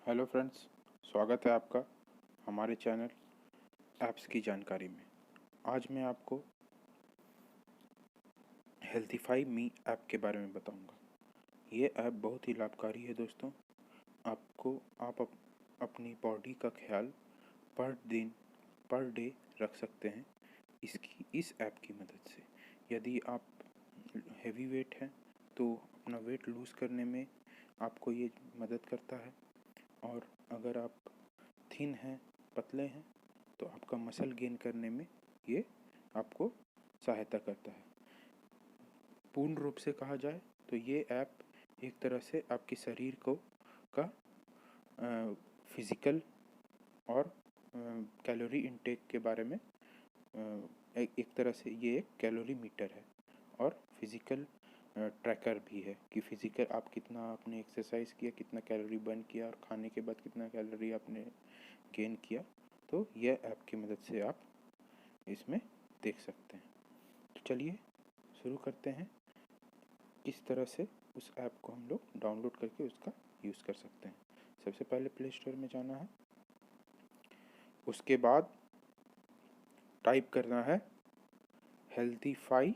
Hello friends, स्वागत है आपका हमारे चैनल ऐप्स की जानकारी में। आज मैं आपको हेल्थीफाई मी ऐप के बारे में बताऊंगा। ये ऐप बहुत ही लाभकारी है दोस्तों। आप अपनी बॉडी का ख्याल पर दिन पर डे रख सकते हैं इस ऐप की मदद से। यदि आप हेवी वेट हैं तो अपना वेट लूज़ करने में आपको ये मदद करता है, और अगर आप थिन हैं, पतले हैं, तो आपका मसल गेन करने में ये आपको सहायता करता है। पूर्ण रूप से कहा जाए तो ये ऐप एक तरह से आपके शरीर को का फिज़िकल और कैलोरी इनटेक के बारे में एक तरह से ये एक कैलोरी मीटर है और फिज़िकल ट्रैकर भी है कि फिज़िकल आप कितना आपने एक्सरसाइज किया, कितना कैलोरी बर्न किया और खाने के बाद कितना कैलोरी आपने गेन किया। तो यह ऐप की मदद से आप इसमें देख सकते हैं। तो चलिए शुरू करते हैं किस तरह से उस ऐप को हम लोग डाउनलोड करके उसका यूज़ कर सकते हैं। सबसे पहले प्ले स्टोर में जाना है, उसके बाद टाइप करना है हेल्थीफाई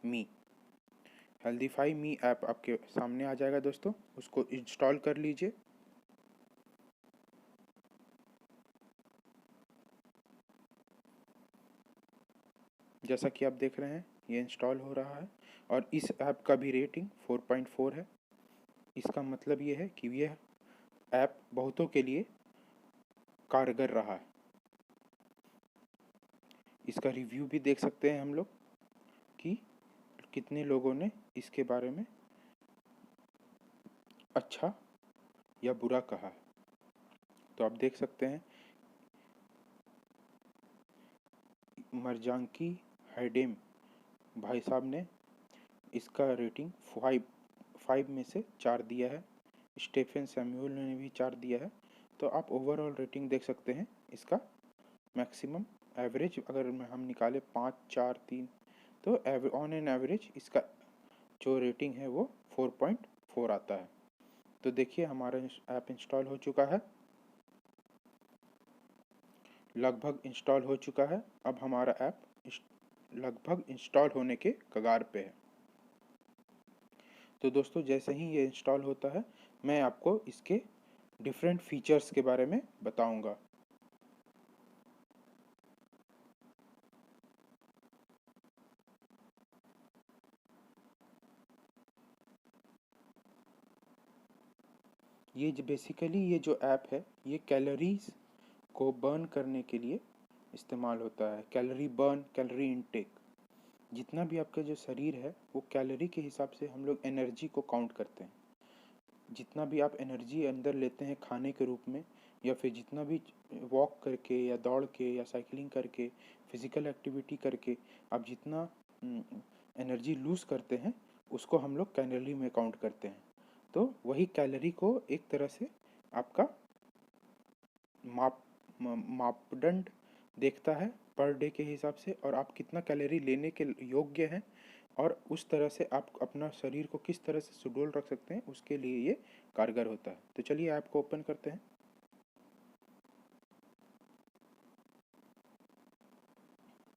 मी। हेल्थीफाई मी ऐप आपके सामने आ जाएगा दोस्तों, उसको इंस्टॉल कर लीजिए। जैसा कि आप देख रहे हैं ये इंस्टॉल हो रहा है और इस ऐप का भी रेटिंग 4.4 है। इसका मतलब ये है कि यह ऐप बहुतों के लिए कारगर रहा है। इसका रिव्यू भी देख सकते हैं हम लोग कि कितने लोगों ने इसके बारे में अच्छा या बुरा कहा है। तो आप देख सकते हैं मरजांकी हैडेम भाई साहब ने इसका रेटिंग 5 में से 4 दिया है। स्टेफन सैमुअल ने भी 4 दिया है। तो आप ओवरऑल रेटिंग देख सकते हैं। इसका मैक्सिमम एवरेज अगर हम निकालें 5, 4, 3, तो ऑन एन एवरेज इसका जो रेटिंग है वो 4.4 आता है। तो देखिए हमारा ऐप इंस्टॉल हो चुका है, लगभग इंस्टॉल हो चुका है। अब हमारा ऐप लगभग इंस्टॉल होने के कगार पे है। तो दोस्तों जैसे ही ये इंस्टॉल होता है मैं आपको इसके डिफरेंट फीचर्स के बारे में बताऊंगा। ये बेसिकली ये जो ऐप है ये कैलोरीज को बर्न करने के लिए इस्तेमाल होता है। कैलोरी बर्न, कैलोरी इनटेक, जितना भी आपका जो शरीर है वो कैलोरी के हिसाब से हम लोग एनर्जी को काउंट करते हैं। जितना भी आप एनर्जी अंदर लेते हैं खाने के रूप में, या फिर जितना भी वॉक करके या दौड़ के या साइकिलिंग करके फिजिकल एक्टिविटी करके आप जितना एनर्जी लूज़ करते हैं उसको हम लोग कैलोरी में काउंट करते हैं। तो वही कैलोरी को एक तरह से आपका मापदंड देखता है पर डे के हिसाब से, और आप कितना कैलोरी लेने के योग्य हैं और उस तरह से आप अपना शरीर को किस तरह से सुडौल रख सकते हैं उसके लिए ये कारगर होता है। तो चलिए ऐप को ओपन करते हैं।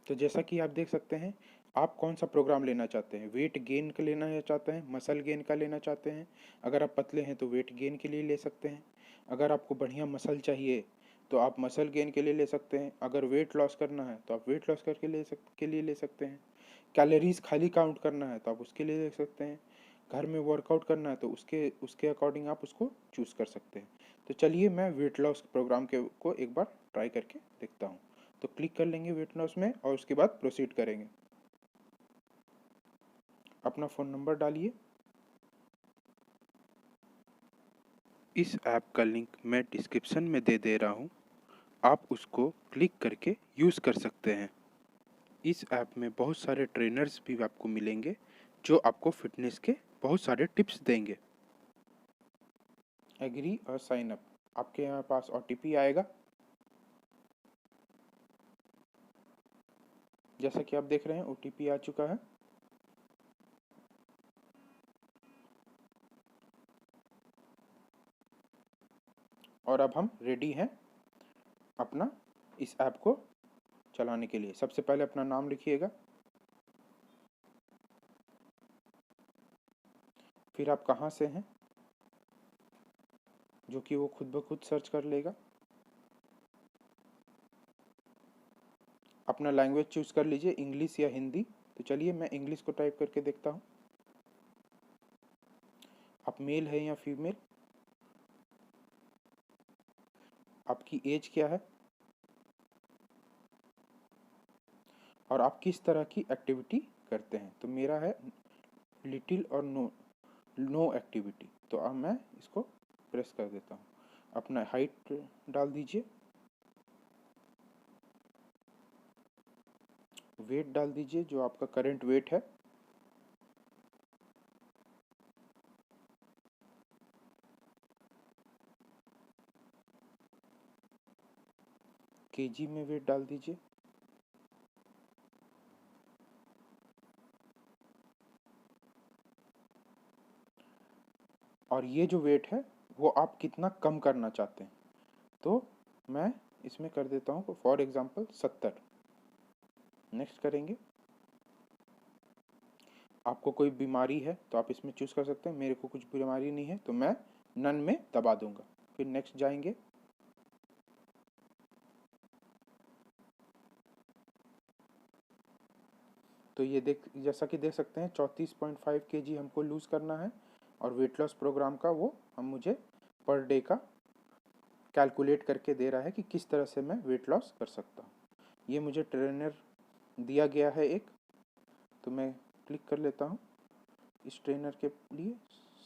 तो जैसा कि आप देख सकते हैं आप कौन सा प्रोग्राम लेना चाहते हैं। वेट गेन का लेना चाहते हैं, मसल गेन का लेना चाहते हैं। अगर आप पतले हैं तो वेट गेन के लिए ले सकते हैं। अगर आपको बढ़िया मसल चाहिए तो आप मसल गेन के लिए ले सकते हैं। अगर वेट लॉस करना है तो आप वेट लॉस करके के लिए ले सकते हैं। कैलोरीज खाली काउंट करना है तो आप उसके लिए ले सकते हैं। घर में वर्कआउट करना है तो उसके उसके अकॉर्डिंग आप उसको चूज़ कर सकते हैं। तो चलिए मैं वेट लॉस प्रोग्राम के को एक बार ट्राई करके देखता हूँ। तो क्लिक कर लेंगे वेट लॉस में और उसके बाद प्रोसीड करेंगे। अपना फ़ोन नंबर डालिए। इस ऐप का लिंक मैं डिस्क्रिप्शन में दे दे रहा हूँ, आप उसको क्लिक करके यूज़ कर सकते हैं। इस ऐप में बहुत सारे ट्रेनर्स भी आपको मिलेंगे जो आपको फिटनेस के बहुत सारे टिप्स देंगे। एग्री और साइन अप, आपके यहाँ पास OTP आएगा। जैसा कि आप देख रहे हैं OTP आ चुका है। और अब हम रेडी हैं अपना इस ऐप को चलाने के लिए। सबसे पहले अपना नाम लिखिएगा, फिर आप कहाँ से हैं, जो कि वो खुद ब खुद सर्च कर लेगा। अपना लैंग्वेज चूज कर लीजिए, इंग्लिश या हिंदी। तो चलिए मैं इंग्लिश को टाइप करके देखता हूँ। आप मेल है या फीमेल, आपकी एज क्या है, और आप किस तरह की एक्टिविटी करते हैं। तो मेरा है लिटिल और नो एक्टिविटी। तो अब मैं इसको प्रेस कर देता हूँ। अपना हाइट डाल दीजिए, वेट डाल दीजिए जो आपका करंट वेट है, केजी में वेट डाल दीजिए, और ये जो वेट है वो आप कितना कम करना चाहते हैं। तो मैं इसमें कर देता हूँ फॉर एग्जांपल 70। नेक्स्ट करेंगे। आपको कोई बीमारी है तो आप इसमें चूज कर सकते हैं, मेरे को कुछ बीमारी नहीं है तो मैं नन में दबा दूंगा। फिर नेक्स्ट जाएंगे। तो ये जैसा कि देख सकते हैं 34.5 kg हमको लूज़ करना है, और वेट लॉस प्रोग्राम का वो हम मुझे पर डे का कैलकुलेट करके दे रहा है कि किस तरह से मैं वेट लॉस कर सकता हूँ। ये मुझे ट्रेनर दिया गया है एक, तो मैं क्लिक कर लेता हूँ इस ट्रेनर के लिए,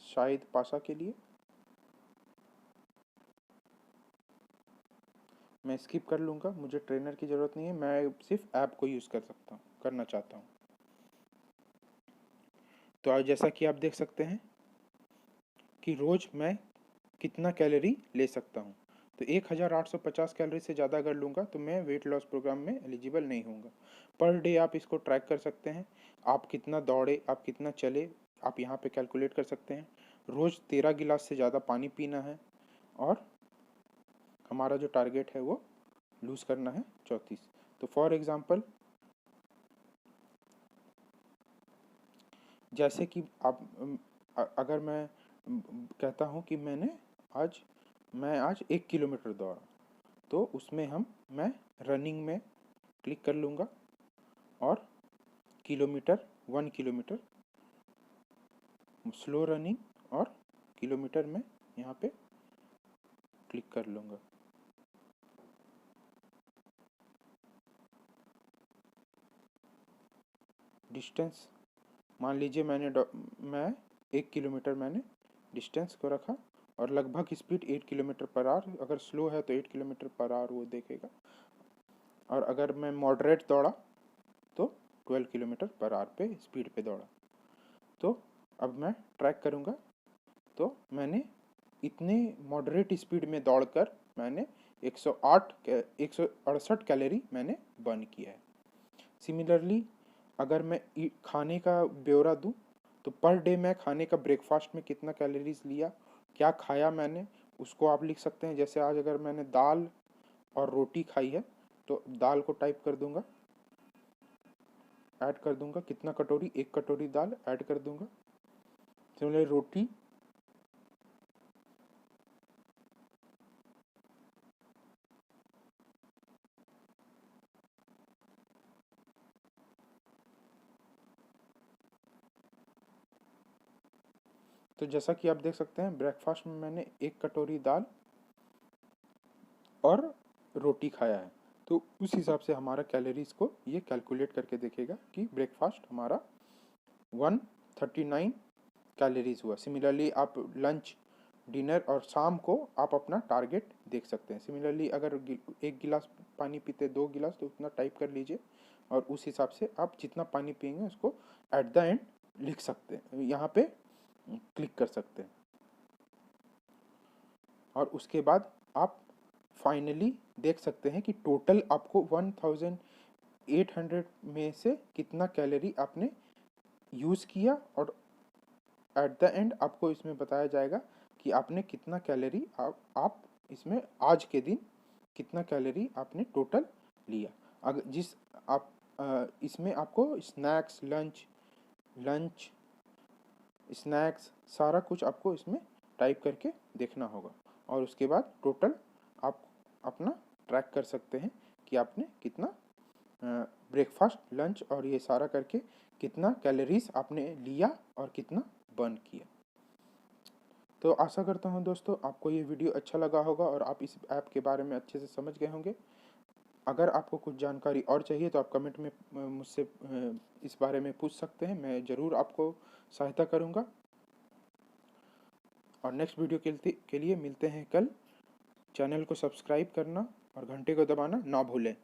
शायद पासा के लिए। मैं स्किप कर लूँगा, मुझे ट्रेनर की ज़रूरत नहीं है, मैं सिर्फ ऐप को यूज़ कर सकता हूँ, करना चाहता हूँ। तो आज जैसा कि आप देख सकते हैं कि रोज़ मैं कितना कैलोरी ले सकता हूँ। तो 1850 कैलोरी से ज़्यादा अगर लूँगा तो मैं वेट लॉस प्रोग्राम में एलिजिबल नहीं होऊंगा। पर डे आप इसको ट्रैक कर सकते हैं, आप कितना दौड़े, आप कितना चले, आप यहाँ पे कैलकुलेट कर सकते हैं। रोज़ 13 गिलास से ज़्यादा पानी पीना है, और हमारा जो टारगेट है वो लूज़ करना है 34। तो फॉर एग्ज़ाम्पल जैसे कि आप अगर मैं कहता हूँ कि मैं आज 1 किलोमीटर दौड़ा, तो उसमें मैं रनिंग में क्लिक कर लूँगा, और किलोमीटर 1 किलोमीटर स्लो रनिंग, और किलोमीटर में यहाँ पे क्लिक कर लूँगा। डिस्टेंस मान लीजिए मैं 1 किलोमीटर मैंने डिस्टेंस को रखा, और लगभग स्पीड 8 किलोमीटर पर आवर, अगर स्लो है तो 8 किलोमीटर पर आवर वो देखेगा, और अगर मैं मॉडरेट दौड़ा तो 12 किलोमीटर पर आवर पे स्पीड पे दौड़ा। तो अब मैं ट्रैक करूँगा, तो मैंने इतने मॉडरेट स्पीड में दौड़कर मैंने 168 कैलोरी मैंने बर्न किया है। सिमिलरली अगर मैं खाने का ब्यौरा दूं, तो पर डे मैं खाने का ब्रेकफास्ट में कितना कैलोरीज लिया, क्या खाया मैंने, उसको आप लिख सकते हैं। जैसे आज अगर मैंने दाल और रोटी खाई है, तो दाल को टाइप कर दूंगा, ऐड कर दूंगा कितना कटोरी, 1 कटोरी दाल ऐड कर दूंगा। सिमिलरली रोटी, तो जैसा कि आप देख सकते हैं ब्रेकफास्ट में मैंने 1 कटोरी दाल और रोटी खाया है। तो उस हिसाब से हमारा कैलोरीज को ये कैलकुलेट करके देखेगा कि ब्रेकफास्ट हमारा 139 कैलोरीज हुआ। सिमिलरली आप लंच, डिनर और शाम को आप अपना टारगेट देख सकते हैं। सिमिलरली अगर 1 गिलास पानी पीते 2 गिलास, तो उतना टाइप कर लीजिए, और उस हिसाब से आप जितना पानी पियेंगे उसको एट द एंड लिख सकते हैं, यहाँ पे क्लिक कर सकते हैं। और उसके बाद आप फाइनली देख सकते हैं कि टोटल आपको 1800 में से कितना कैलोरी आपने यूज़ किया, और एट द एंड आपको इसमें बताया जाएगा कि आपने कितना कैलोरी आप इसमें आज के दिन कितना कैलोरी आपने टोटल लिया। अगर जिस आप इसमें आपको लंच स्नैक्स सारा कुछ आपको इसमें टाइप करके देखना होगा, और उसके बाद टोटल आप अपना ट्रैक कर सकते हैं कि आपने कितना ब्रेकफास्ट लंच और ये सारा करके कितना कैलोरीज आपने लिया और कितना बर्न किया। तो आशा करता हूँ दोस्तों आपको ये वीडियो अच्छा लगा होगा और आप इस ऐप के बारे में अच्छे से समझ गए होंगे। अगर आपको कुछ जानकारी और चाहिए तो आप कमेंट में मुझसे इस बारे में पूछ सकते हैं, मैं ज़रूर आपको सहायता करूँगा। और नेक्स्ट वीडियो के लिए मिलते हैं कल। चैनल को सब्सक्राइब करना और घंटे को दबाना ना भूलें।